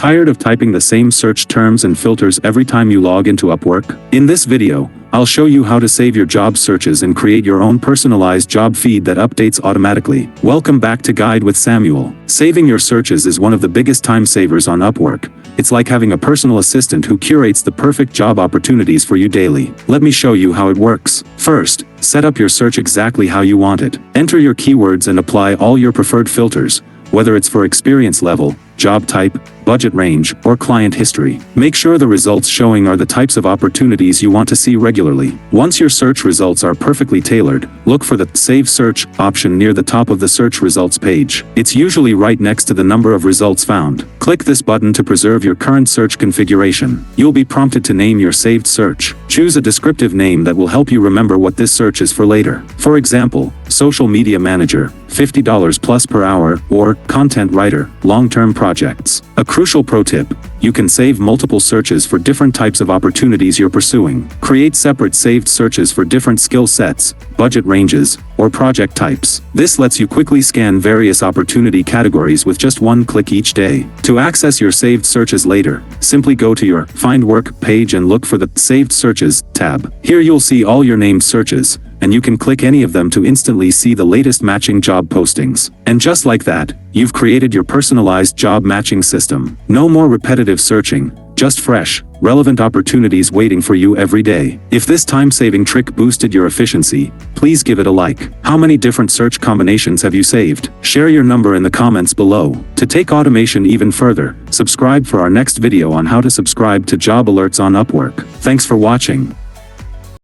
Tired of typing the same search terms and filters every time you log into Upwork? In this video, I'll show you how to save your job searches and create your own personalized job feed that updates automatically. Welcome back to Guide with Samuel. Saving your searches is one of the biggest time savers on Upwork. It's like having a personal assistant who curates the perfect job opportunities for you daily. Let me show you how it works. First, set up your search exactly how you want it. Enter your keywords and apply all your preferred filters, whether it's for experience level, job type, budget range, or client history. Make sure the results showing are the types of opportunities you want to see regularly. Once your search results are perfectly tailored, look for the Save Search option near the top of the search results page. It's usually right next to the number of results found. Click this button to preserve your current search configuration. You'll be prompted to name your saved search. Choose a descriptive name that will help you remember what this search is for later. For example, Social Media Manager, $50 plus per hour, or Content Writer, long-term projects. A crucial pro tip: you can save multiple searches for different types of opportunities you're pursuing. Create separate saved searches for different skill sets, budget ranges, or project types. This lets you quickly scan various opportunity categories with just one click each day. To access your saved searches later, simply go to your Find Work page and look for the Saved Searches tab. Here you'll see all your named searches, and you can click any of them to instantly see the latest matching job postings. And just like that, you've created your personalized job matching system. No more repetitive searching, just fresh, relevant opportunities waiting for you every day. If this time-saving trick boosted your efficiency, please give it a like. How many different search combinations have you saved? Share your number in the comments below. To take automation even further, subscribe for our next video on how to subscribe to job alerts on Upwork. Thanks for watching.